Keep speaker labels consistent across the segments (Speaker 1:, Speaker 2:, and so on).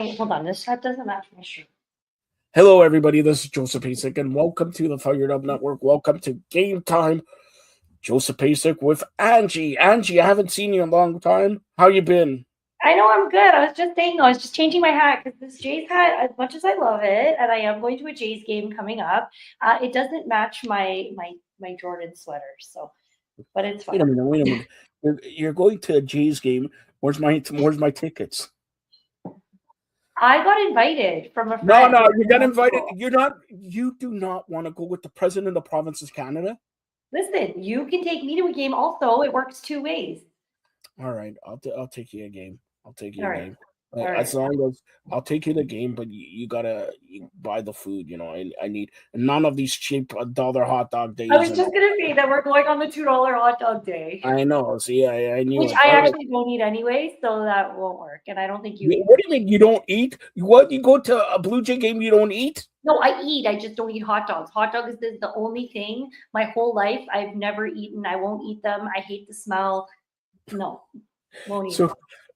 Speaker 1: Hold on, this shirt doesn't match my shirt.
Speaker 2: Hello, everybody. This is Joseph Pasek, and welcome to the Fired Up Network. Welcome to Game Time. Joseph Pasek with Angie. Angie, I haven't seen you in a long time. How you been?
Speaker 1: I know I'm good. I was just saying, I was just changing my hat because this Jays hat, as much as I love it, and I am going to a Jays game coming up, it doesn't match my Jordan sweater. So, but it's
Speaker 2: Wait a
Speaker 1: fine.
Speaker 2: minute. Wait a minute. You're going to a Jays game. Where's my tickets?
Speaker 1: I got invited from a
Speaker 2: No,
Speaker 1: friend.
Speaker 2: you got invited. You do not want to go with the president of the province of Canada.
Speaker 1: Listen, you can take me to a game. Also, it works two ways.
Speaker 2: All right, I'll take you a game. I'll take you
Speaker 1: All
Speaker 2: a
Speaker 1: right.
Speaker 2: game.
Speaker 1: All
Speaker 2: As
Speaker 1: right.
Speaker 2: long as I'll take you the game, but you gotta buy the food. I need none of these cheap dollar hot dog days.
Speaker 1: I was just gonna say that we're going on the $2 hot dog day.
Speaker 2: I know. See, I knew
Speaker 1: Which
Speaker 2: it.
Speaker 1: I
Speaker 2: All right.
Speaker 1: actually don't eat anyway, so that won't work. And I don't think you eat.
Speaker 2: What do you mean you don't eat? What, you go to a Blue Jay game, you don't eat?
Speaker 1: No, I eat. I just don't eat hot dogs. Hot dog is the only thing my whole life I've never eaten. I won't eat them. I hate the smell. No, won't eat them.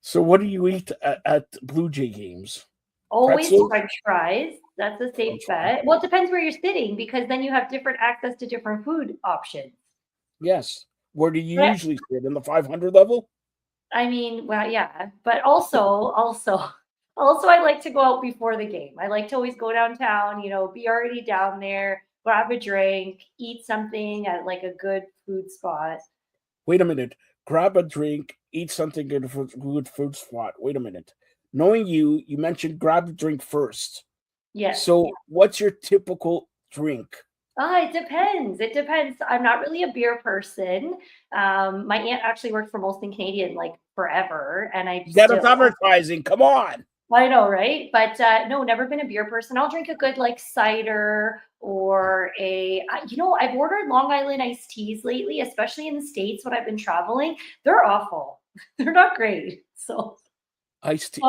Speaker 2: So what do you eat at Blue Jay games?
Speaker 1: Always
Speaker 2: Pretzels?
Speaker 1: French fries. That's a safe
Speaker 2: French fries.
Speaker 1: bet. Well, it depends where you're sitting because then you have different access to different food options.
Speaker 2: Yes. Where do you
Speaker 1: But
Speaker 2: usually sit? In the 500 level?
Speaker 1: I mean, well, yeah, but also, I like to go out before the game. I like to always go downtown, be already down there, grab a drink, eat something at like a good food spot.
Speaker 2: Wait a minute. Grab a drink, eat something good food spot. Wait a minute. Knowing you mentioned grab a drink first.
Speaker 1: Yes.
Speaker 2: So what's your typical drink?
Speaker 1: It depends. It depends. I'm not really a beer person. My aunt actually worked for Molson Canadian like forever, and
Speaker 2: Get us advertising. Come on.
Speaker 1: I know, right? But no, never been a beer person. I'll drink a good like cider or I've ordered Long Island iced teas lately, especially in the States when I've been traveling. They're awful. They're not great. So
Speaker 2: Iced tea.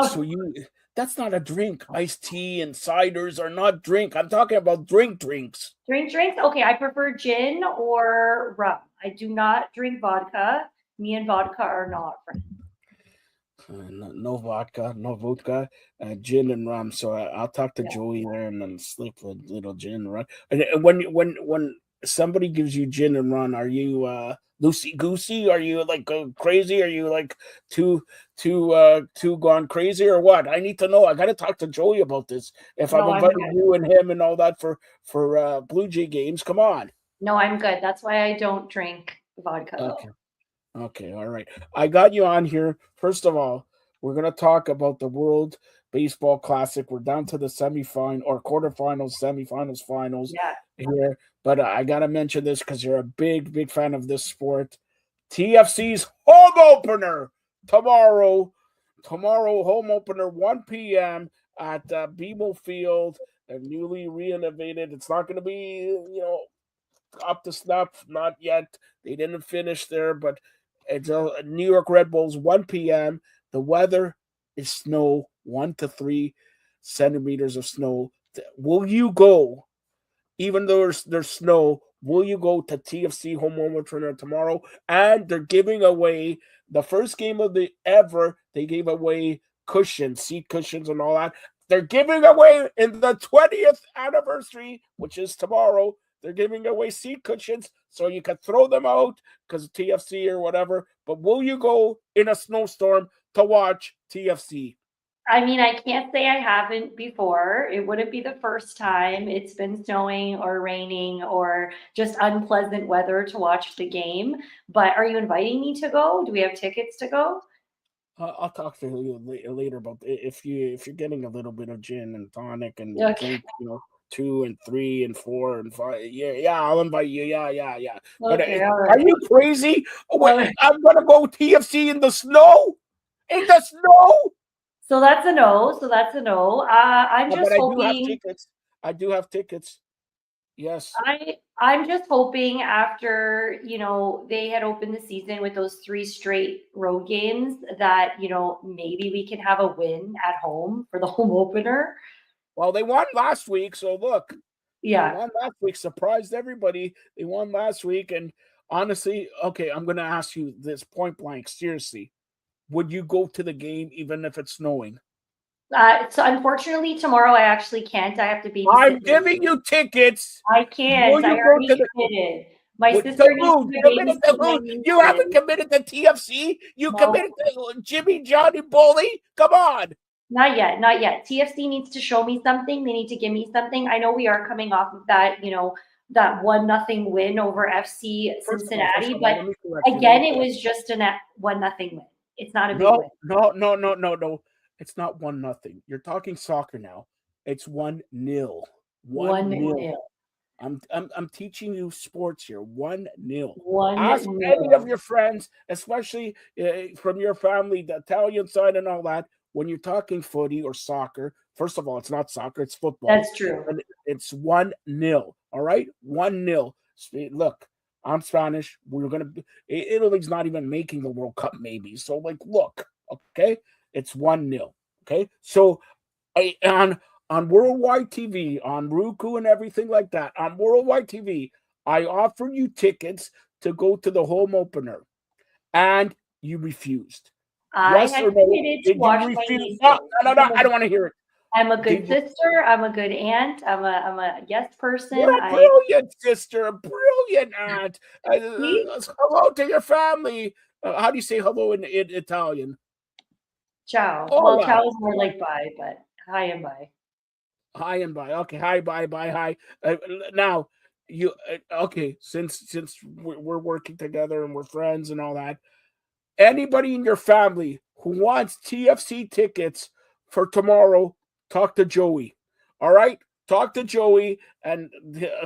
Speaker 2: That's not a drink. Iced tea and ciders are not drink. I'm talking about drinks.
Speaker 1: Drinks. Okay, I prefer gin or rum. I do not drink vodka. Me and vodka are not friends.
Speaker 2: No vodka, gin and rum. So I'll talk to
Speaker 1: Yeah.
Speaker 2: Joey there and then slip a little gin and rum. And when somebody gives you gin and rum, are you loosey goosey? Are you like crazy? Are you like too gone crazy or what? I need to know. I got to talk to Joey about this. If
Speaker 1: No,
Speaker 2: I'm inviting you and him and all that for Blue Jay games, come on.
Speaker 1: No, I'm good. That's why I don't drink vodka.
Speaker 2: Okay. Okay, all right. I got you on here. First of all, we're going to talk about the World Baseball Classic. We're down to the semifinal or quarterfinals, semifinals, finals here. But I got to mention this because you're a big fan of this sport. TFC's home opener tomorrow. Tomorrow, home opener, 1 p.m. at BMO Field, newly renovated. It's not going to be, up to snuff. Not yet. They didn't finish there, but it's New York Red Bulls, 1 p.m. The weather is snow, 1 to 3 centimeters of snow. Will you go, even though there's snow, will you go to TFC home opener tomorrow? And they're giving away the first game of the ever. They gave away cushions, seat cushions and all that. They're giving away in the 20th anniversary, which is tomorrow. They're giving away seat cushions so you can throw them out because of TFC or whatever. But will you go in a snowstorm to watch TFC?
Speaker 1: I mean, I can't say I haven't before. It wouldn't be the first time it's been snowing or raining or just unpleasant weather to watch the game. But are you inviting me to go? Do we have tickets to go?
Speaker 2: I'll talk to you later about if you're getting a little bit of gin and tonic and
Speaker 1: Okay.
Speaker 2: drink, 2 and 3 and 4 and 5. Yeah, I'll invite you. Yeah. But
Speaker 1: Okay, all
Speaker 2: are
Speaker 1: right.
Speaker 2: you crazy? Wait,
Speaker 1: All right.
Speaker 2: I'm gonna go TFC in the snow. In the snow.
Speaker 1: So that's a no. I'm
Speaker 2: But
Speaker 1: just
Speaker 2: I do have
Speaker 1: hoping.
Speaker 2: tickets. I do have tickets. Yes.
Speaker 1: I'm just hoping after, they had opened the season with those 3 straight road games that, maybe we can have a win at home for the home opener.
Speaker 2: Well, they won last week, so look.
Speaker 1: Yeah.
Speaker 2: They won last week, surprised everybody. They won last week, and honestly, okay, I'm going to ask you this point blank, seriously. Would you go to the game even if it's snowing?
Speaker 1: So unfortunately, tomorrow I actually can't. I have to
Speaker 2: I'm
Speaker 1: babysit.
Speaker 2: giving you tickets.
Speaker 1: I
Speaker 2: Will
Speaker 1: can't. I
Speaker 2: you go
Speaker 1: already
Speaker 2: to the
Speaker 1: committed. My
Speaker 2: to
Speaker 1: sister needs
Speaker 2: who?
Speaker 1: to
Speaker 2: Committed to
Speaker 1: babysit my
Speaker 2: who? You haven't
Speaker 1: nieces.
Speaker 2: committed to TFC. You
Speaker 1: No,
Speaker 2: committed to Jimmy Johnny Bully. Come on.
Speaker 1: not yet. Not yet. TFC needs to show me something. They need to give me something. I know we are coming off of that, that 1-0 win over FC
Speaker 2: First
Speaker 1: Cincinnati,
Speaker 2: of all,
Speaker 1: but
Speaker 2: let me correct you. Let me
Speaker 1: again, it
Speaker 2: correct.
Speaker 1: was just a 1-0 win. It's not a big
Speaker 2: No,
Speaker 1: win.
Speaker 2: no, no, no, no, no. It's not 1-0. You're talking soccer now. It's 1-0. 1-0.
Speaker 1: 1-0.
Speaker 2: I'm teaching you sports here. 1-0.
Speaker 1: One
Speaker 2: Ask any of
Speaker 1: nil.
Speaker 2: your friends, especially from your family, the Italian side and all that. When you're talking footy or soccer, first of all, it's not soccer; it's football.
Speaker 1: That's true.
Speaker 2: And it's 1-0. All right, 1-0. Look, I'm Spanish. We're gonna. Italy's not even making the World Cup, maybe. So, like, look, okay, it's 1-0. Okay, so on worldwide TV, on Roku and everything like that, on worldwide TV, I offered you tickets to go to the home opener, and you refused.
Speaker 1: I
Speaker 2: Yes
Speaker 1: had
Speaker 2: or no?
Speaker 1: committed to
Speaker 2: Did you
Speaker 1: watch my
Speaker 2: refuse? No,
Speaker 1: nieces.
Speaker 2: no, no, no. I don't want to hear it.
Speaker 1: I'm a good
Speaker 2: Did you?
Speaker 1: sister. I'm a good aunt. I'm a yes
Speaker 2: You're
Speaker 1: person.
Speaker 2: a
Speaker 1: I
Speaker 2: brilliant sister, a brilliant aunt.
Speaker 1: see.
Speaker 2: Hello to your family. How do you say hello in Italian?
Speaker 1: Ciao. Well,
Speaker 2: Hola.
Speaker 1: ciao is more like bye, but hi and bye.
Speaker 2: Hi and bye. Okay, hi, bye, bye, hi. Now, you okay? Since we're working together and we're friends and all that, anybody in your family who wants TFC tickets for tomorrow, talk to Joey. All right, talk to Joey, and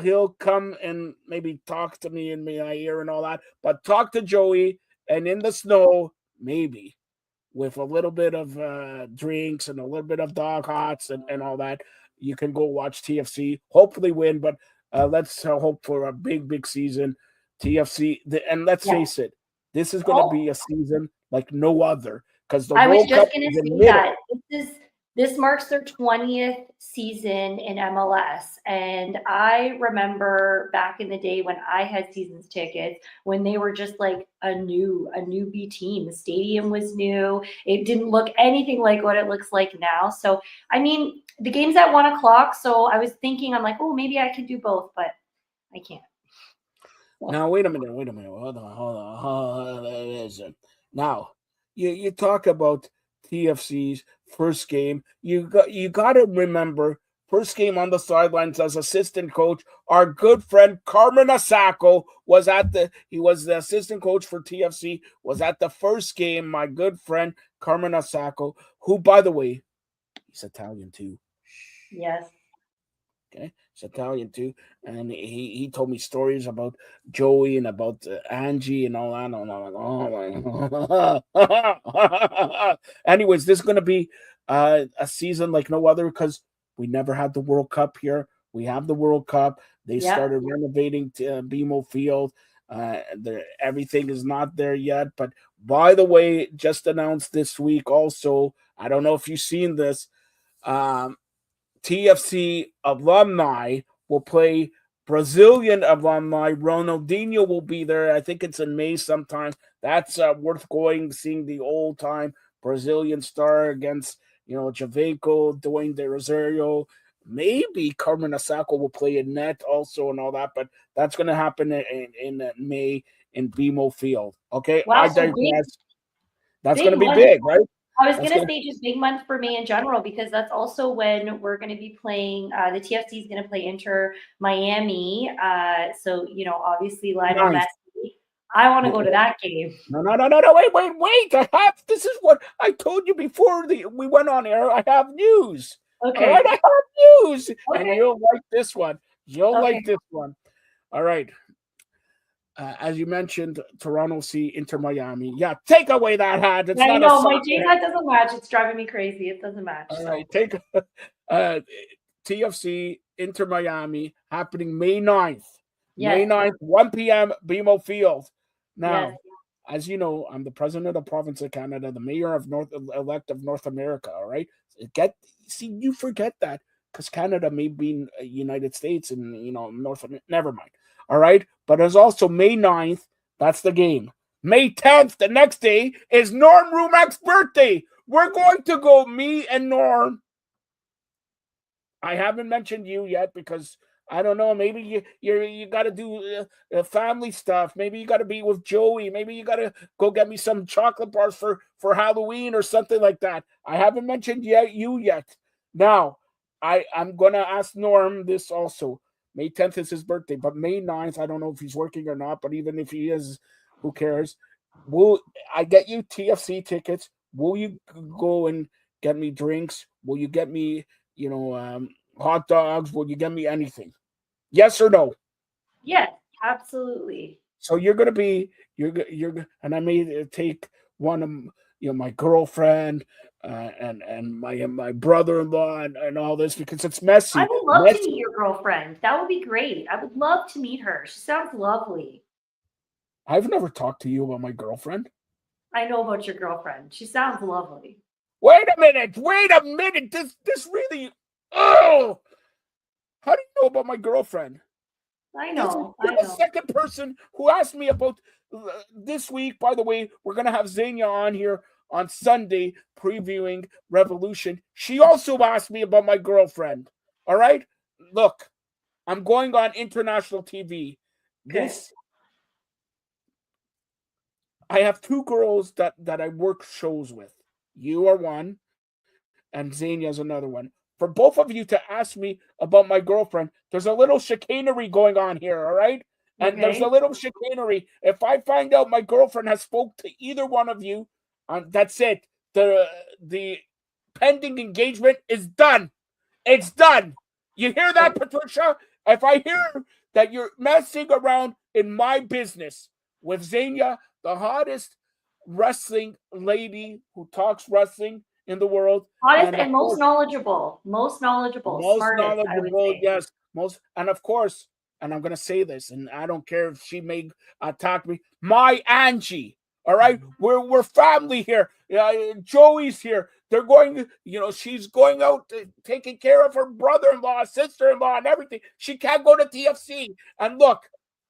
Speaker 2: he'll come and maybe talk to me in my ear and all that. But talk to Joey, and in the snow, maybe with a little bit of drinks and a little bit of dog hots and all that, you can go watch TFC. Hopefully win, but let's hope for a big season. TFC, and let's
Speaker 1: Yeah.
Speaker 2: face it, this is going to be a season like no other because the
Speaker 1: I was
Speaker 2: World Cup
Speaker 1: just gonna
Speaker 2: is in the
Speaker 1: say
Speaker 2: middle.
Speaker 1: that this marks their 20th season in MLS. And I remember back in the day when I had seasons tickets, when they were just like a newbie team. The stadium was new. It didn't look anything like what it looks like now. So I mean, the game's at 1 o'clock. So I was thinking, I'm like, oh, maybe I could do both, but I can't.
Speaker 2: Now wait a minute. Hold on. Listen. Now you talk about TFC's first game. You got to remember first game on the sidelines as assistant coach. Our good friend Carmen Asako was the assistant coach for TFC. Was at the first game. My good friend Carmen Asako, who by the way, he's Italian too.
Speaker 1: Yes.
Speaker 2: Okay, he's Italian too, and he told me stories about Joey and about Angie and all that. And I'm like, oh my. Anyways, this is gonna be a season like no other because we never had the World Cup here. We have the World Cup. They
Speaker 1: Yep.
Speaker 2: started renovating BMO Field. Everything is not there yet, but by the way, just announced this week. Also, I don't know if you've seen this. TFC alumni will play Brazilian alumni. Ronaldinho will be there. I think it's in May sometime. That's worth going, seeing the old time Brazilian star against, Javeco, Dwayne De Rosario. Maybe Carmen Asako will play in net also and all that, but that's going to happen in May in BMO Field. Okay,
Speaker 1: Wow.
Speaker 2: I
Speaker 1: So
Speaker 2: digress. That's going
Speaker 1: big
Speaker 2: to be
Speaker 1: month.
Speaker 2: big, right?
Speaker 1: I was
Speaker 2: That's
Speaker 1: going to say just big month for me in general because that's also when we're going to be playing. The TFC is going to play Inter Miami. So, obviously Lionel
Speaker 2: nice.
Speaker 1: Messi. I want to go to that game.
Speaker 2: No, wait. This is what I told you before we went on air. I have news.
Speaker 1: Okay.
Speaker 2: All right, I have news.
Speaker 1: Okay.
Speaker 2: And you'll like this one. You'll like this one. All right. As you mentioned, Toronto C Inter Miami. Yeah, take away that hat. It's
Speaker 1: I
Speaker 2: not
Speaker 1: know,
Speaker 2: a
Speaker 1: my J hat doesn't match. It's driving me crazy. It doesn't match.
Speaker 2: All right, take TFC Inter Miami happening May 9th.
Speaker 1: Yes.
Speaker 2: May 9th, 1 p.m. BMO Field. Now,
Speaker 1: Yes.
Speaker 2: as you know, I'm the president of the province of Canada, the mayor of elect of North America. All right, you forget that because Canada may be United States and North. Never mind. All right, but there's also May 9th. That's the game. May 10th, the next day, is Norm Rumac's birthday. We're going to go, me and Norm. I haven't mentioned you yet because I don't know. Maybe you got to do family stuff. Maybe you got to be with Joey. Maybe you got to go get me some chocolate bars for Halloween or something like that. I haven't mentioned you yet. Now, I'm gonna ask Norm this also. May 10th is his birthday, but May 9th, I don't know if he's working or not. But even if he is, who cares? Will I get you TFC tickets? Will you go and get me drinks? Will you get me, hot dogs? Will you get me anything? Yes or no?
Speaker 1: Yes, absolutely.
Speaker 2: So you're gonna be and I may take one of my girlfriend and my brother-in-law and all this because it's messy.
Speaker 1: I would love to meet your girlfriend. That would be great. I would love to meet her. She sounds lovely.
Speaker 2: I've never talked to you about my girlfriend.
Speaker 1: I know about your girlfriend. She sounds lovely.
Speaker 2: Wait a minute. This really. Oh, how do you know about my girlfriend?
Speaker 1: I know.
Speaker 2: You're the second person who asked me about this week. By the way, we're gonna have Xenia on here on Sunday previewing Revolution. She also asked me about my girlfriend. All right, look, I'm going on international TV.
Speaker 1: Okay.
Speaker 2: I have two girls that I work shows with. You are one, and Xenia is another one. For both of you to ask me about my girlfriend, there's a little chicanery going on here, all right? And there's a little chicanery. If I find out my girlfriend has spoke to either one of you, that's it. The pending engagement is done. It's done. You hear that, Patricia? If I hear that you're messing around in my business with Xenia, the hottest wrestling lady who talks wrestling in the world,
Speaker 1: hottest and most knowledgeable, smartest, I would say.
Speaker 2: Yes, and of course, and I'm gonna say this, and I don't care if she may attack me. My Angie, all right, we're family here. Joey's here. They're going, she's going out taking care of her brother-in-law, sister-in-law, and everything. She can't go to TFC. And look,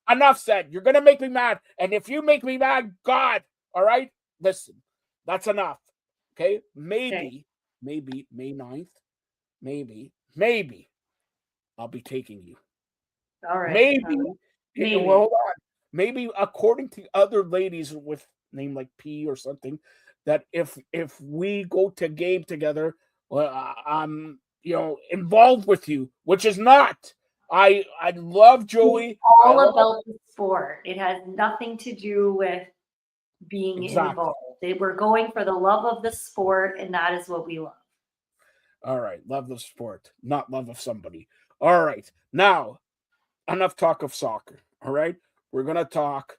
Speaker 2: enough said. You're gonna make me mad, and if you make me mad, God, all right, listen, that's enough. Okay, maybe May 9th, maybe I'll be taking you.
Speaker 1: All right.
Speaker 2: Maybe. Well, hold on. Maybe according to other ladies with name like P or something, that if we go to game together, I'm involved with you, which is not. I love Joey.
Speaker 1: It's all about the sport. It has nothing to do with being involved. We're going for the love of the sport, and that is what we love.
Speaker 2: All right, love the sport, not love of somebody. All right, now enough talk of soccer. All right, we're gonna talk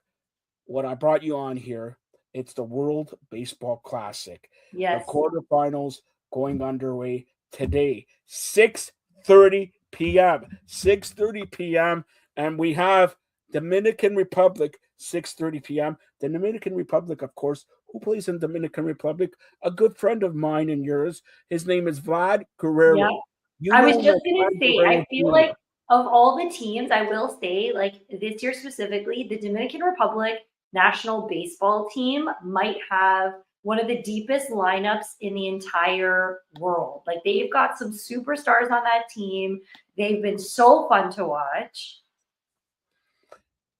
Speaker 2: what I brought you on here. It's the World Baseball Classic.
Speaker 1: Yes.
Speaker 2: The quarterfinals going underway today, 6:30 p.m. 6:30 p.m. and we have Dominican Republic, 6:30 p.m. The Dominican Republic, of course, who plays in Dominican Republic? A good friend of mine and yours. His name is Vlad Guerrero.
Speaker 1: Yeah. I was just going to say, I feel like of all the teams, I will say, like this year specifically, the Dominican Republic national baseball team might have one of the deepest lineups in the entire world. Like they've got some superstars on that team. They've been so fun to watch.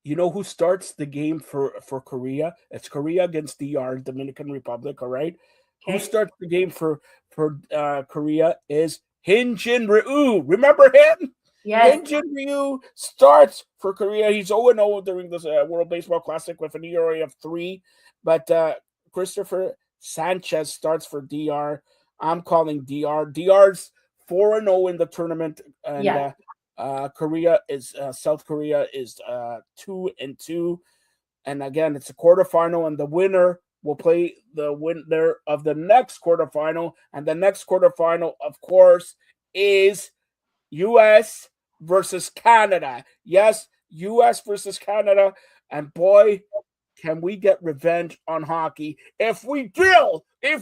Speaker 2: You know who starts the game for Korea? It's Korea against DR, Dominican Republic, all right? Okay. Who starts the game for Korea is Hyun Jin Ryu. Remember him?
Speaker 1: Yes.
Speaker 2: Hyun Jin Ryu starts for Korea. He's 0-0 during this World Baseball Classic with an ERA of 3. But Christopher Sanchez starts for DR. I'm calling DR. DR's 4-0 in the tournament. And South Korea is 2-2. And again, it's a quarterfinal, and the winner will play the winner of the next quarterfinal. And the next quarterfinal, of course, is U.S. versus Canada. Yes, U.S. versus Canada. And boy, can we get revenge on hockey if we drill. When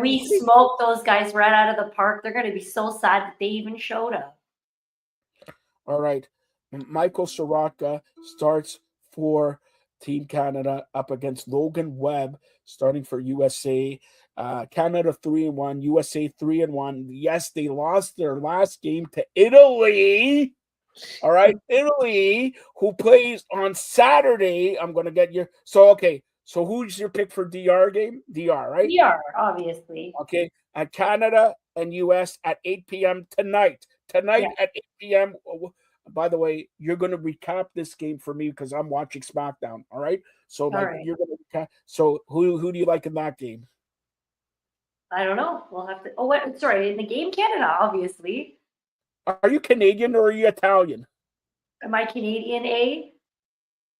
Speaker 2: we
Speaker 1: smoke those guys right out of the park, they're going to be so sad that they even showed up.
Speaker 2: All right. Michael Soroka starts for Team Canada up against Logan Webb, starting for USA. Canada 3-1, USA 3-1. Yes, they lost their last game to Italy. All right, Italy, who plays on Saturday. I'm gonna get your okay. So who's your pick for DR game? DR, right?
Speaker 1: DR, obviously.
Speaker 2: Okay, at Canada and US at 8 p.m. tonight. Tonight at 8 p.m. By the way, you're going to recap this game for me because I'm watching SmackDown. All right. So you're going to recap. So who do you like in that game?
Speaker 1: I don't know. We'll have to. Oh, what? Sorry, in the game, Canada, obviously.
Speaker 2: Are you Canadian or are you Italian?
Speaker 1: Am I Canadian? A.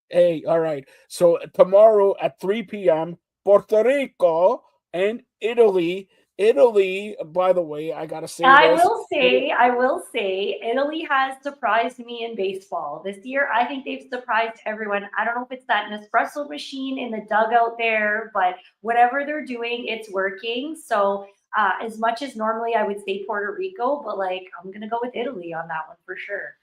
Speaker 2: Hey, all right. So tomorrow at 3 p.m., Puerto Rico and Italy. Italy, by the way, I gotta say,
Speaker 1: I will say, Italy has surprised me in baseball this year. I think they've surprised everyone. I don't know if it's that Nespresso machine in the dugout there, but whatever they're doing, it's working. So, as much as normally I would say Puerto Rico, but I'm gonna go with Italy on that one for sure.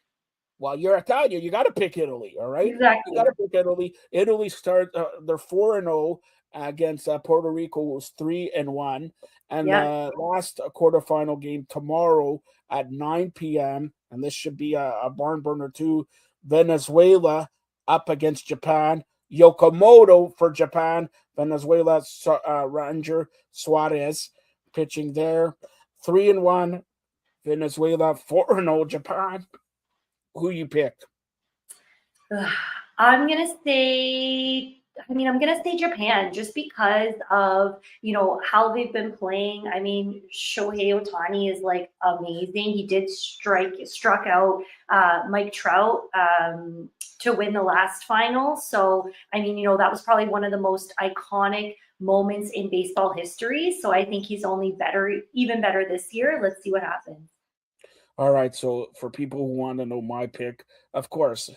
Speaker 2: Well, you're Italian. You got to pick Italy, all right?
Speaker 1: Exactly.
Speaker 2: You got to pick Italy. Italy start. They're 4-0 against Puerto Rico, was 3-1, and the last quarterfinal game tomorrow at 9 p.m. And this should be a barn burner too. Venezuela up against Japan. Yokomoto for Japan. Venezuela Ranger Suarez pitching there. 3-1. Venezuela 4-0 Japan. Who you picked?
Speaker 1: I'm gonna say Japan just because of how they've been playing. I mean, Shohei Ohtani is amazing. He did struck out Mike Trout to win the last final. So I mean, that was probably one of the most iconic moments in baseball history. So I think he's only even better this year. Let's see what happens.
Speaker 2: All right, so for people who want to know my pick, of course,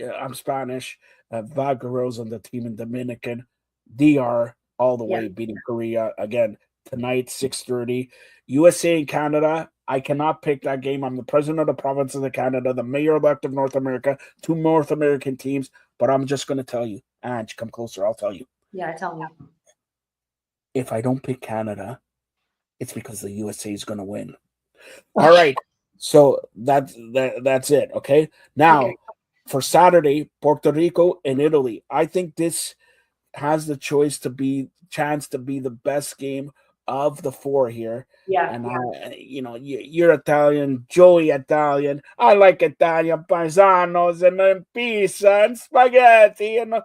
Speaker 2: I'm Spanish. Valgaro's on the team in Dominican. DR all the way beating Korea again tonight, 6:30. USA and Canada. I cannot pick that game. I'm the president of the province of Canada, the mayor-elect of North America, 2 North American teams. But I'm just going to tell you, Ange, come closer. I'll tell you.
Speaker 1: Yeah, tell me.
Speaker 2: If I don't pick Canada, it's because the USA is going to win. All right. So that's it. Okay. Now for Saturday, Puerto Rico and Italy. I think this has the chance to be the best game of the 4 here.
Speaker 1: Yeah.
Speaker 2: And you're Italian, Joey Italian. I like Italian paisanos and pizza and spaghetti. And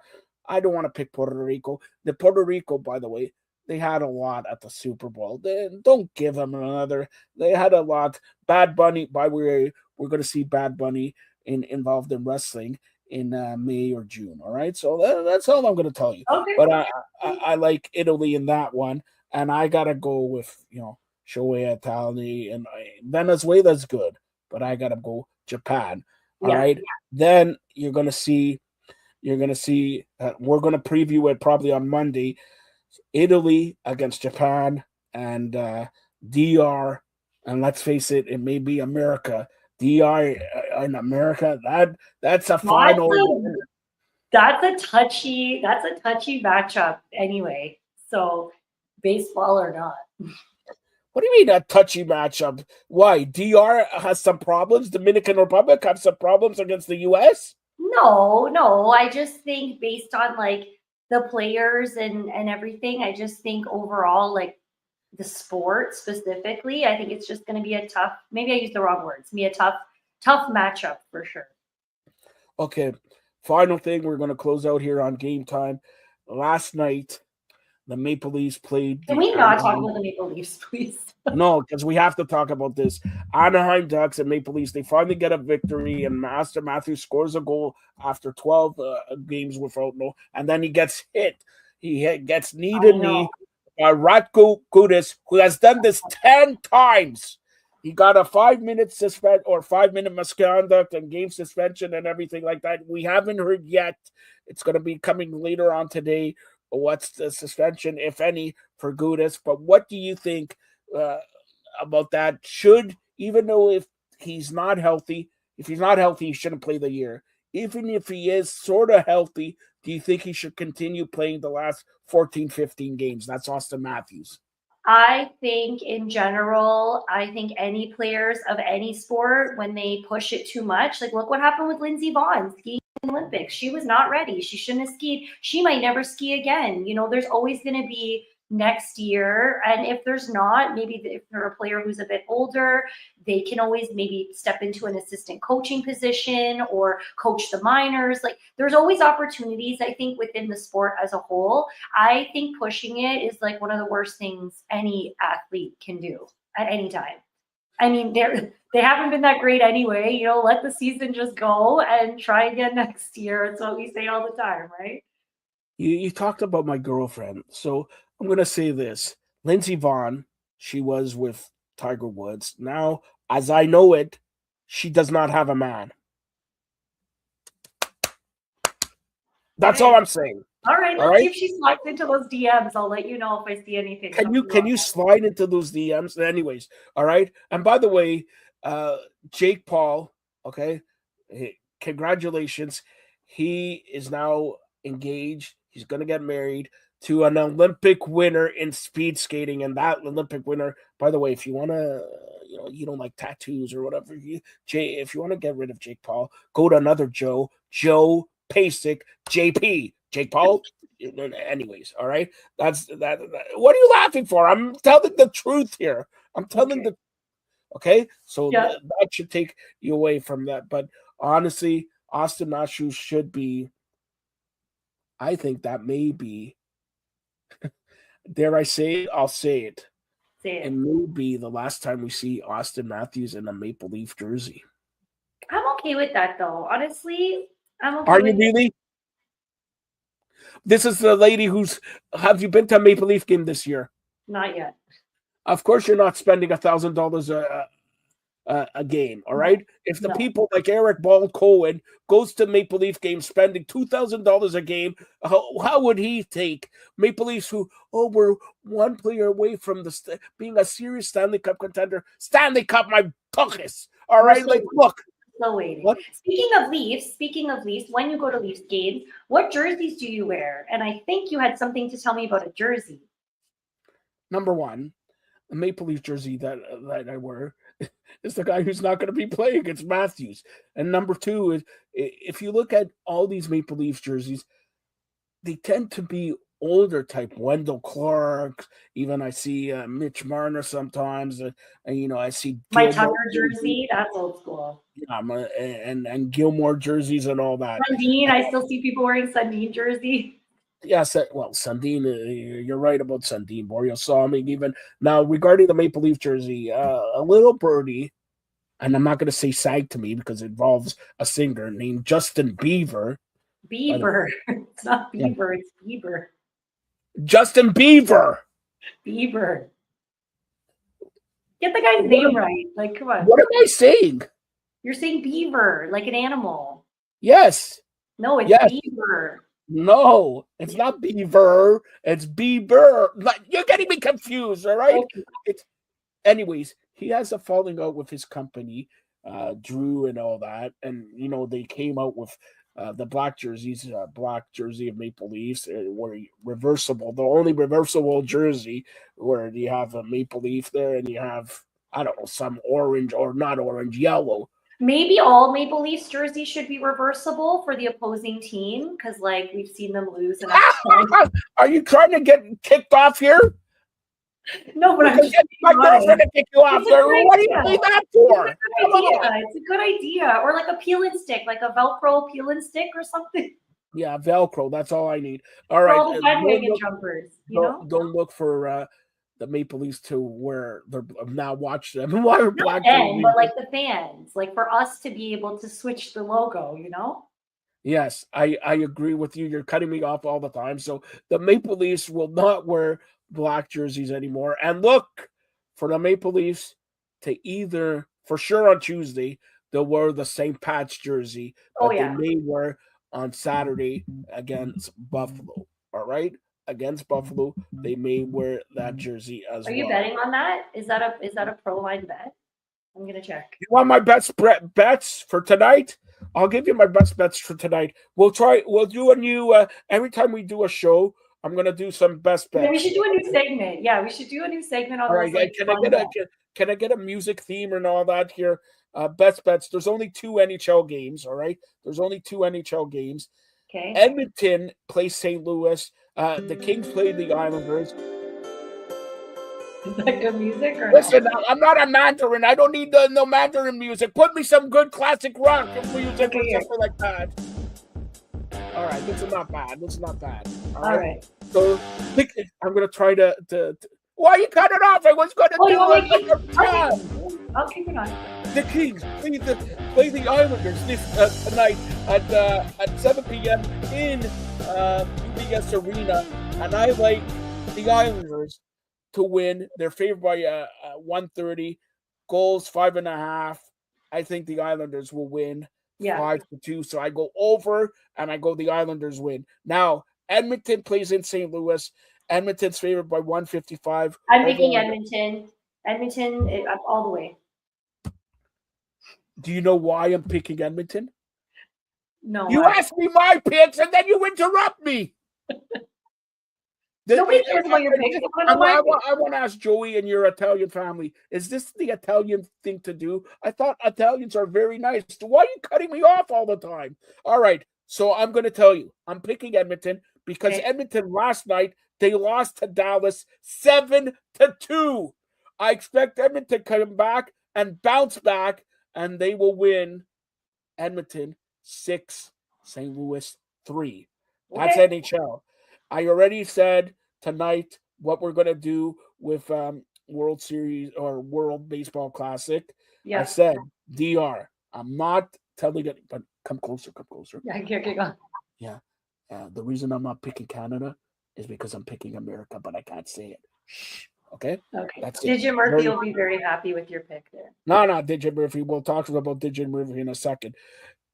Speaker 2: I don't want to pick Puerto Rico. The Puerto Rico, by the way, they had a lot at the Super Bowl. Don't give them another. They had a lot. Bad Bunny, we're going to see Bad Bunny involved in wrestling in May or June. All right, so that's all I'm going to tell you.
Speaker 1: Okay.
Speaker 2: But I like Italy in that one, and I gotta go with Shohei Ohtani, and Venezuela's good, but I gotta go Japan. All right. Then you're gonna see. We're gonna preview it probably on Monday. Italy against Japan and DR, and let's face it, it may be America. DR in America, that's a final.
Speaker 1: That's a touchy matchup anyway. So baseball or not.
Speaker 2: What do you mean a touchy matchup? Why? DR has some problems. Dominican Republic have some problems against the US?
Speaker 1: No. I just think based on the players and everything, I just think overall, the sport specifically, I think it's just going to be a tough, maybe I used the wrong words, be a tough matchup for sure.
Speaker 2: Okay. Final thing, we're going to close out here on Game Time. Last night, the Maple Leafs played.
Speaker 1: Can we not talk about the Maple Leafs, please?
Speaker 2: No, because we have to talk about this. Anaheim Ducks and Maple Leafs, they finally get a victory, and Master Matthews scores a goal after 12 games without no, and then he gets hit. He gets knee to knee by Radko Gudas, who has done this 10 times. He got a 5-minute suspend or 5-minute misconduct and game suspension and everything like that. We haven't heard yet. It's going to be coming later on today. What's the suspension, if any, for Gudas? But what do you think about that? Should, even though if he's not healthy, he shouldn't play the year. even if he is sort of healthy, do you think he should continue playing the last 14, 15 games? That's Austin Matthews.
Speaker 1: I think in general, I think any players of any sport, when they push it too much, like look what happened with Lindsey Vonn skiing in the Olympics. She was not ready. She shouldn't have skied. She might never ski again. There's always going to be next year. And if there's not, maybe if they're a player who's a bit older, they can always maybe step into an assistant coaching position or coach the minors. Like there's always opportunities, I think, within the sport as a whole. I think pushing it is like one of the worst things any athlete can do at any time. I mean, they haven't been that great anyway. Let the season just go and try again next year. That's what we say all the time, right?
Speaker 2: You talked about my girlfriend. So I'm going to say this. Lindsey Vonn, she was with Tiger Woods. Now, as I know it, she does not have a man. That's all I'm saying.
Speaker 1: All right, let's see if she slides into those DMs. I'll let you know if I see anything.
Speaker 2: Can you slide into those DMs? Anyways, all right. And by the way, Jake Paul, okay, congratulations. He is now engaged. He's going to get married to an Olympic winner in speed skating. And that Olympic winner, by the way, if you want to, you don't like tattoos or whatever, if you want to get rid of Jake Paul, go to another Joe Pasek, JP. Jake Paul. Anyways, all right. That's that. What are you laughing for? I'm telling the truth here. I'm telling the. Okay, so that should take you away from that. But honestly, Austin Matthews should be. I think that may be. Dare I say it? I'll say it.
Speaker 1: Say it.
Speaker 2: It may be the last time we see Austin Matthews in a Maple Leaf jersey.
Speaker 1: I'm okay with that, though. Honestly, I'm okay.
Speaker 2: Are you really? This is the lady who's. Have you been to a Maple Leaf game this year?
Speaker 1: Not yet.
Speaker 2: Of course, you're not spending $1,000 a game. All right. If the people like Eric Ball Cohen goes to Maple Leaf games spending $2,000 a game, how would he take Maple Leafs who we're one player away from being a serious Stanley Cup contender? Stanley Cup, my tuchus. All right. Like, look.
Speaker 1: Still waiting. What? Speaking of Leafs, when you go to Leafs games, what jerseys do you wear? And I think you had something to tell me about a jersey.
Speaker 2: Number one, the Maple Leaf jersey that I wear is the guy who's not going to be playing. It's Matthews. And number two is, if you look at all these Maple Leaf jerseys, they tend to be older type. Wendell Clark, even I see Mitch Marner sometimes. I see
Speaker 1: my Tucker jersey. That's old school.
Speaker 2: Yeah, and Gilmore jerseys and all that.
Speaker 1: Sundin, I still see people wearing Sundin jersey.
Speaker 2: Yes, well, Sundin, you're right about Sundin. Boreal saw me even now regarding the Maple Leaf jersey. A little birdie, and I'm not going to say "sag" to me because it involves a singer named Justin Bieber.
Speaker 1: Bieber, it's not Bieber, it's Bieber.
Speaker 2: Justin Bieber.
Speaker 1: Bieber. Get the guy's name right. Like, come on.
Speaker 2: What am I saying?
Speaker 1: You're saying beaver, like an animal.
Speaker 2: Yes.
Speaker 1: No, it's beaver.
Speaker 2: No, it's not beaver. It's Bieber. You're getting me confused, all right? Okay. Anyways, he has a falling out with his company, Drew and all that. And, they came out with the black jerseys, black jersey of Maple Leafs were reversible. The only reversible jersey where you have a Maple Leaf there and you have, I don't know, some orange or not orange, yellow.
Speaker 1: Maybe all Maple Leafs jerseys should be reversible for the opposing team because, we've seen them lose.
Speaker 2: Are you trying to get kicked off here?
Speaker 1: No, but I'm just
Speaker 2: my girlfriend to kick you off there. What do you need that for?
Speaker 1: It's a good idea. Or like a peel and stick, like a Velcro peel and stick or something.
Speaker 2: Yeah, Velcro. That's all I need. All right.
Speaker 1: All the bandwagon jumpers.
Speaker 2: Don't look for the Maple Leafs to where they're now watch them. Why are black?
Speaker 1: But like the fans, like for us to be able to switch the logo,
Speaker 2: Yes, I agree with you. You're cutting me off all the time. So the Maple Leafs will not wear black jerseys anymore. And look for the Maple Leafs to either, for sure on Tuesday, they'll wear the St. Pat's jersey that they may wear on Saturday against Buffalo. All right? Against Buffalo, they may wear that jersey as well.
Speaker 1: Are you betting on that? Is that a pro line bet? I'm gonna check.
Speaker 2: You want my bets for tonight? I'll give you my best bets for tonight. We'll do a new every time we do a show, I'm gonna do some best bets.
Speaker 1: Yeah, we should do a new segment. Yeah, we should do a new segment on
Speaker 2: all
Speaker 1: those.
Speaker 2: right, can I get a music theme and all that here? Best bets. There's only 2 NHL games, all right? There's only 2 NHL games.
Speaker 1: Okay.
Speaker 2: Edmonton plays St. Louis. The Kings play the Islanders.
Speaker 1: Is that good music or
Speaker 2: Listen,
Speaker 1: no?
Speaker 2: I'm not a Mandarin. I don't need no Mandarin music. Put me some good classic rock music or something like that. All right, this is not bad. All right. So I'm gonna try to. Why you cut it off? I was gonna do it.
Speaker 1: I'll keep it on.
Speaker 2: The Kings play the Islanders tonight at 7 p.m. in UBS Arena, and I like the Islanders to win. They're favored by 130 goals, 5.5. I think the Islanders will win 5-2. So I go over, and I go the Islanders win. Now Edmonton plays in St. Louis. Edmonton's favored by 155.
Speaker 1: I'm picking Edmonton. Edmonton, all the way.
Speaker 2: Do you know why I'm picking Edmonton?
Speaker 1: No.
Speaker 2: You asked me my picks, and then you interrupt me.
Speaker 1: Nobody cares about your picks.
Speaker 2: I want to ask Joey and your Italian family, is this the Italian thing to do? I thought Italians are very nice. Why are you cutting me off all the time? All right, so I'm going to tell you. I'm picking Edmonton because Edmonton last night, they lost to Dallas 7-2. I expect Edmonton to come back and bounce back, and they will win. Edmonton 6, St. Louis 3. That's NHL. I already said tonight what we're going to do with World Series or World Baseball Classic. Yeah. I said DR. I'm not telling it, but come closer.
Speaker 1: Yeah, get going.
Speaker 2: Yeah. The reason I'm not picking Canada is because I'm picking America, but I can't say it. Shh. Okay.
Speaker 1: That's Digit Murphy will be very happy with your pick there.
Speaker 2: No, Digit Murphy. We'll talk about Digit Murphy in a second.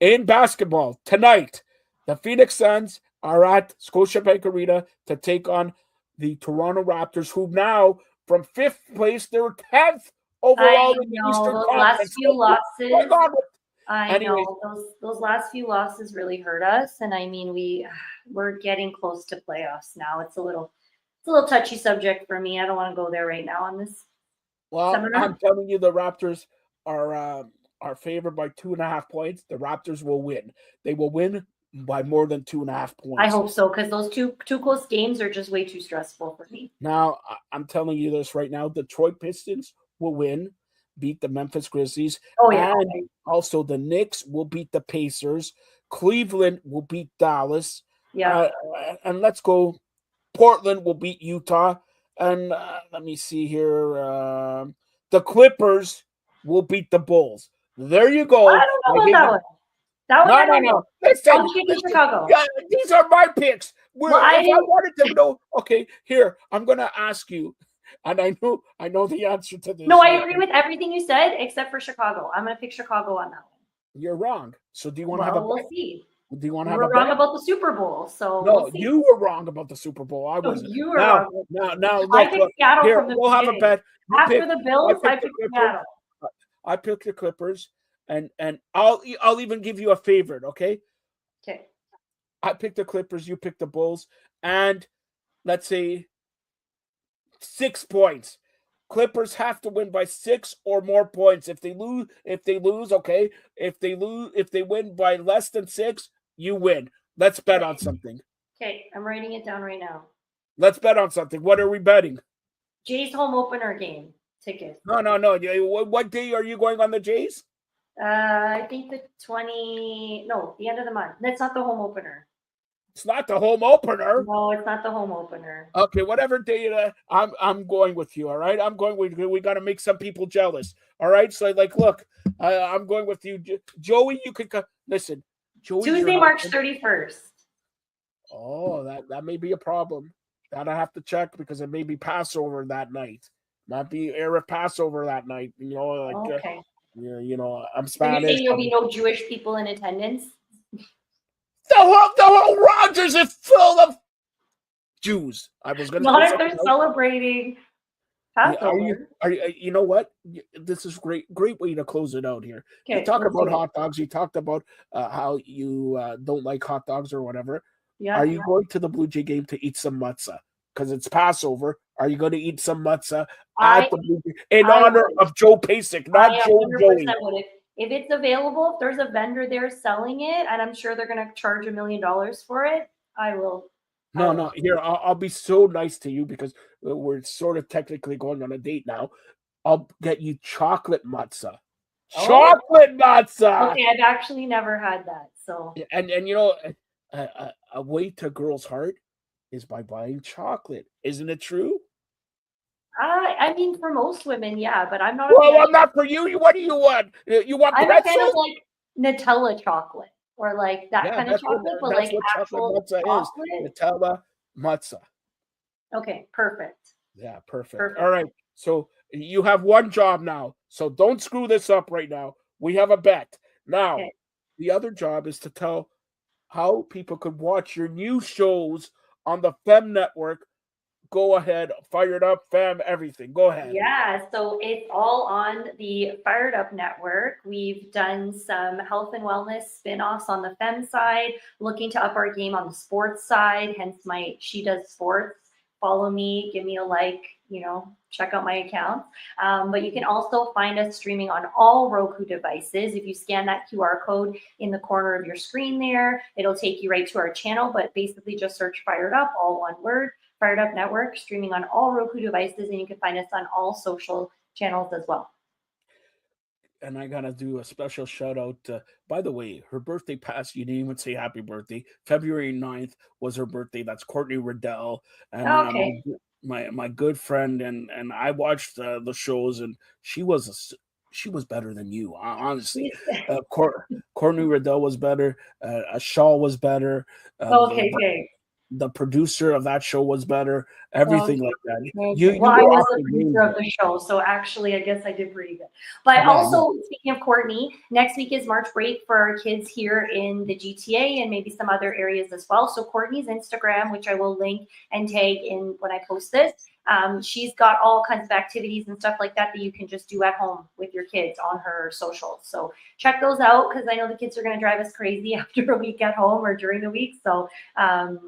Speaker 2: In basketball tonight, the Phoenix Suns are at Scotiabank Arena to take on the Toronto Raptors, who now from 5th place, they're 10th overall in the Eastern Conference.
Speaker 1: Last few losses. I know those last few losses really hurt us, and I mean we're getting close to playoffs now. It's a little touchy subject for me. I don't want to go there right now on this.
Speaker 2: Well, I'm telling you, the Raptors are favored by 2.5 points. The Raptors will win. They will win by more than 2.5 points.
Speaker 1: I hope so, because those two close games are just way too stressful for me.
Speaker 2: Now, I'm telling you this right now. Detroit Pistons will win, beat the Memphis Grizzlies.
Speaker 1: Oh, yeah.
Speaker 2: And also the Knicks will beat the Pacers. Cleveland will beat Dallas.
Speaker 1: Yeah.
Speaker 2: And let's go. Portland will beat Utah. And let me see here. The Clippers will beat the Bulls. There you go.
Speaker 1: I don't know about that one.
Speaker 2: No. Listen,
Speaker 1: Chicago.
Speaker 2: Yeah, these are my picks. I wanted to know. Okay, here I'm going to ask you, and I know the answer to this.
Speaker 1: No, I agree with everything you said except for Chicago. I'm going to pick Chicago on that one.
Speaker 2: You're wrong. So do you want to have a?
Speaker 1: We'll see.
Speaker 2: Do you want to
Speaker 1: have
Speaker 2: a?
Speaker 1: We're wrong about the Super Bowl. So
Speaker 2: no, you were wrong about the Super Bowl. I wasn't.
Speaker 1: You were wrong.
Speaker 2: Now, look,
Speaker 1: I picked Seattle
Speaker 2: here,
Speaker 1: from the
Speaker 2: we'll have a bet.
Speaker 1: After the Bills, I picked Seattle.
Speaker 2: I picked the Clippers, and I'll even give you a favorite. Okay.
Speaker 1: Okay.
Speaker 2: I picked the Clippers. You picked the Bulls, and let's say 6 points. Clippers have to win by 6 or more points. If they lose, okay. If they win by less than 6, you win. Let's bet on something.
Speaker 1: Okay, I'm writing it down right now.
Speaker 2: Let's bet on something. What are we betting?
Speaker 1: Jays home opener game ticket.
Speaker 2: No. What day are you going on the Jays?
Speaker 1: I think the end of the month. That's not the home opener.
Speaker 2: It's not the home opener.
Speaker 1: No, it's not the home opener.
Speaker 2: Okay, whatever day I'm going with you. All right, I'm going with you. We got to make some people jealous. All right, so look, I'm going with you, Joey. You could listen. Joey,
Speaker 1: Tuesday, March 31st.
Speaker 2: Oh, that may be a problem. That I have to check because it may be Passover that night. Might be Erev Passover that night.
Speaker 1: Okay.
Speaker 2: I'm Spanish.
Speaker 1: So you think there'll be no Jewish people in attendance?
Speaker 2: The whole Rogers is full of Jews. I was going to.
Speaker 1: Not if they're celebrating. Passover.
Speaker 2: Are you, you know what? This is great way to close it out here. You
Speaker 1: Okay,
Speaker 2: talk
Speaker 1: let's
Speaker 2: about
Speaker 1: do it.
Speaker 2: hot dogs. You talked about how you don't like hot dogs or whatever.
Speaker 1: Yeah.
Speaker 2: Are you going to the Blue Jay game to eat some matzah? Because it's Passover. Are you going to eat some matzah
Speaker 1: I
Speaker 2: at the Blue Jay in
Speaker 1: I
Speaker 2: honor
Speaker 1: would.
Speaker 2: of Joe Pasek, not
Speaker 1: I
Speaker 2: Joe Joey?
Speaker 1: 100% would. If it's available, if there's a vendor there selling it, and I'm sure they're going to charge $1 million for it, I will.
Speaker 2: No, no. Here, I'll be so nice to you because we're sort of technically going on a date now. I'll get you chocolate matzah.
Speaker 1: Oh,
Speaker 2: Chocolate matzah.
Speaker 1: okay. I've actually never had that. So,
Speaker 2: And a way to a girl's heart is by buying chocolate. Isn't it true?
Speaker 1: I mean, for most women, yeah, but I'm not
Speaker 2: Well,
Speaker 1: a fan.
Speaker 2: not for you. What do you want? You want
Speaker 1: I'm a fan of
Speaker 2: pretzels?
Speaker 1: like Nutella chocolate or like that kind of chocolate, but
Speaker 2: That's
Speaker 1: like
Speaker 2: what chocolate
Speaker 1: actual
Speaker 2: matzah
Speaker 1: chocolate.
Speaker 2: is. Nutella matzah.
Speaker 1: Okay, perfect.
Speaker 2: Yeah, perfect.
Speaker 1: Perfect.
Speaker 2: All right. So you have one job now. So don't screw this up right now. We have a bet. Now,
Speaker 1: Okay.
Speaker 2: the other job is to tell how people could watch your new shows on the Fem Network. Go ahead. Fired Up, Fem, everything. Go ahead.
Speaker 1: Yeah, so it's all on the Fired Up Network. We've done some health and wellness spin-offs on the fem side, looking to up our game on the sports side, hence my She Does Sports. Follow me, give me a like, check out my account. But you can also find us streaming on all Roku devices. If you scan that QR code in the corner of your screen there, it'll take you right to our channel, but basically just search Fired Up, all one word. Fired Up Network, streaming on all Roku devices, and you can find us on all social channels as well.
Speaker 2: And I gotta do a special shout out. By the way, her birthday passed. You didn't even say happy birthday. February 9th was her birthday. That's Courtney Riddell. And
Speaker 1: Okay.
Speaker 2: my good friend, and I watched the shows, and she was better than you, honestly. Courtney Riddell was better. Shaw was better.
Speaker 1: Okay.
Speaker 2: The producer of that show was better. Everything like that.
Speaker 1: Okay. Well, I was the producer of the show, so actually, I guess I did pretty good. But also, speaking of Courtney, next week is March break for our kids here in the GTA and maybe some other areas as well. So Courtney's Instagram, which I will link and tag in when I post this, she's got all kinds of activities and stuff like that that you can just do at home with your kids on her socials. So check those out because I know the kids are going to drive us crazy after a week at home or during the week. So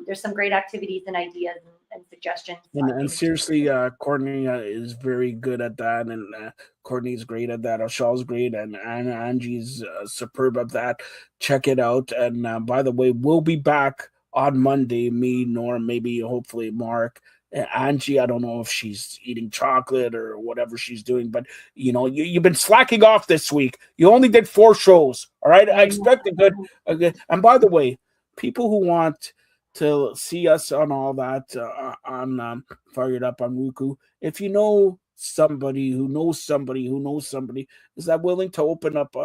Speaker 1: there's some great activities and ideas and suggestions.
Speaker 2: And seriously, Courtney is very good at that, and Courtney's great at that. Shaw's great, and Angie's superb at that. Check it out. And by the way, we'll be back on Monday. Me, Norm, maybe hopefully Mark. Angie, I don't know if she's eating chocolate or whatever she's doing, but you've been slacking off this week. You only did 4 shows. All right, I expect a good. And by the way, people who want to see us on all that on Fired Up on Roku, if you know somebody who knows somebody who knows somebody, is that willing to open up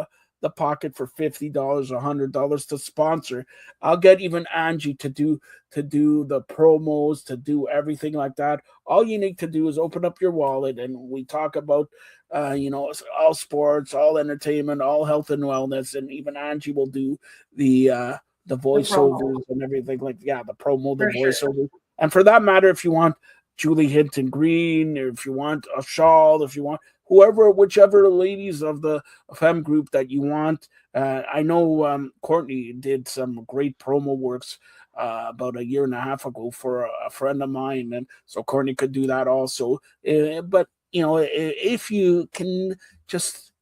Speaker 2: the pocket for $50, $100 to sponsor? I'll get even Angie to do the promos, to do everything like that. All you need to do is open up your wallet, and we talk about all sports, all entertainment, all health and wellness, and even Angie will do the voiceovers and everything the promo, the voiceover. Sure. And for that matter, if you want Julie Hinton Green, or if you want a Shawl, if you want whichever ladies of the Fem group that you want. I know Courtney did some great promo works about 1.5 years ago for a friend of mine, and so Courtney could do that also. But if you can just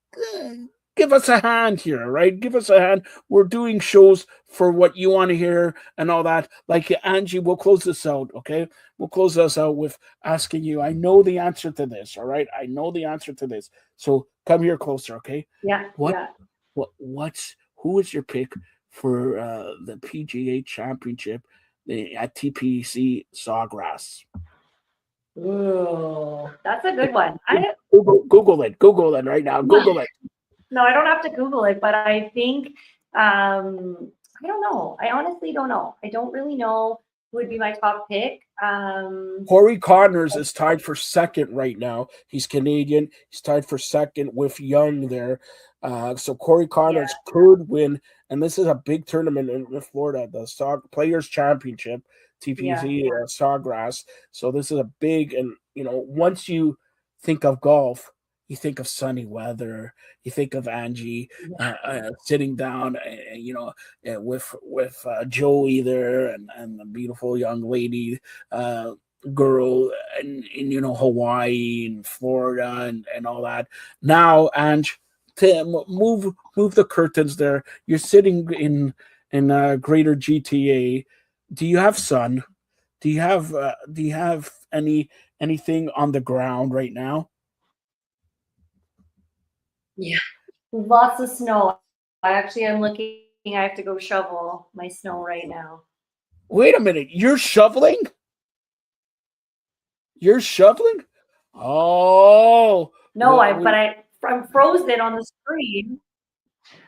Speaker 2: give us a hand here, right? Give us a hand. We're doing shows for what you want to hear and all that. Like Angie, we'll close this out, okay? We'll close this out with asking you. I know the answer to this, all right? I know the answer to this. So come here closer, okay?
Speaker 1: Yeah.
Speaker 2: Who is your pick for the PGA Championship at TPC Sawgrass?
Speaker 1: Ooh, that's a good one.
Speaker 2: Google it right now. Google it.
Speaker 1: No, I don't have to Google it, but I think I don't know. I honestly don't know. I don't really know who would be my top pick.
Speaker 2: Corey Connors is tied for second right now. He's Canadian. He's tied for second with Young there. So Corey Connors could win, and this is a big tournament in Florida, the Players Championship, TPC Sawgrass. So this is a big, and once you think of golf, you think of sunny weather. You think of Angie sitting down, with Joey there and the beautiful young lady, uh, girl in Hawaii and Florida and all that. Now, Ange, move the curtains there. You're sitting in greater GTA. Do you have sun? Do you have anything on the ground right now?
Speaker 1: Yeah. Lots of snow. I actually am looking. I have to go shovel my snow right now.
Speaker 2: Wait a minute, you're shoveling? You're shoveling? Oh,
Speaker 1: No, I'm frozen on the screen.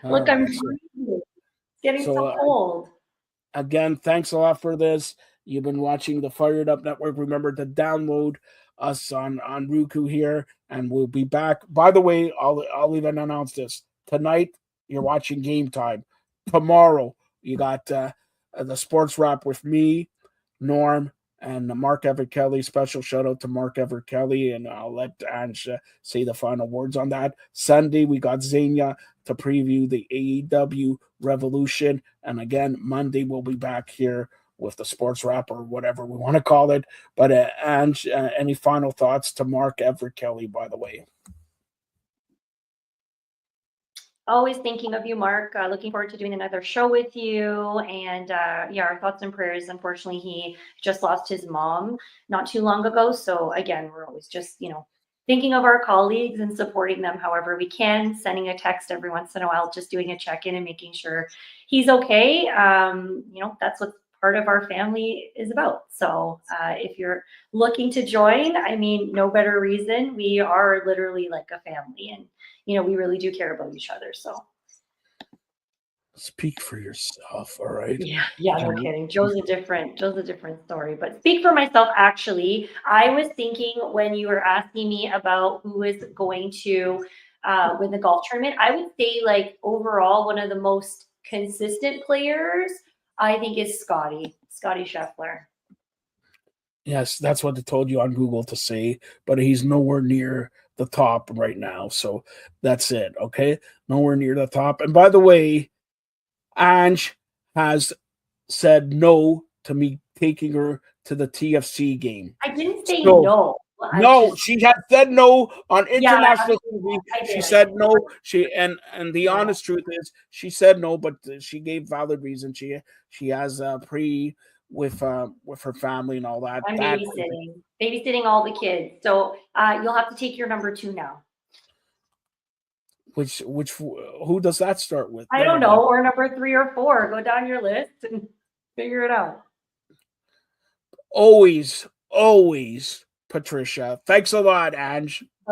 Speaker 2: all
Speaker 1: Look, I'm
Speaker 2: right.
Speaker 1: freezing. It's getting
Speaker 2: So
Speaker 1: so cold.
Speaker 2: again, thanks a lot for this. You've been watching the Fired Up Network. Remember to download us on Roku here, and we'll be back. By the way, I'll even announce this tonight. You're watching Game Time. Tomorrow, you got the Sports Wrap with me, Norm, and Mark Everett Kelly. Special shout out to Mark Everett Kelly, and I'll let Ange say the final words on that. Sunday, we got Zania to preview the AEW Revolution. And again, Monday, we'll be back here with the Sports Wrap or whatever we want to call it. But Ange, any final thoughts to Mark Everett Kelly, by the way?
Speaker 1: Always thinking of you, Mark. Looking forward to doing another show with you. And yeah, our thoughts and prayers. Unfortunately, he just lost his mom not too long ago. So again, we're always just, thinking of our colleagues and supporting them however we can, sending a text every once in a while, just doing a check-in and making sure he's okay. That's what part of our family is about. So if you're looking to join, I mean, no better reason. We are literally like a family, and we really do care about each other. So
Speaker 2: speak for yourself, all right?
Speaker 1: Yeah, no kidding. Joe's a different story. But speak for myself, actually. I was thinking when you were asking me about who is going to win the golf tournament, I would say like overall one of the most consistent players, I think, is Scotty Scheffler.
Speaker 2: Yes, that's what they told you on Google to say, but he's nowhere near the top right now. So that's it, okay? Nowhere near the top. And by the way, Ange has said no to me taking her to the TFC game.
Speaker 1: I didn't say no.
Speaker 2: No, she had said no on international TV. She
Speaker 1: did.
Speaker 2: said no. And the honest truth is she said no, but she gave valid reason. She has pre with her family and all that.
Speaker 1: I'm babysitting all the kids. So you'll have to take your number 2 now.
Speaker 2: Which who does that start with?
Speaker 1: I don't know, or number 3 or 4. Go down your list and figure it out.
Speaker 2: Always, Patricia. Thanks a lot, Ange.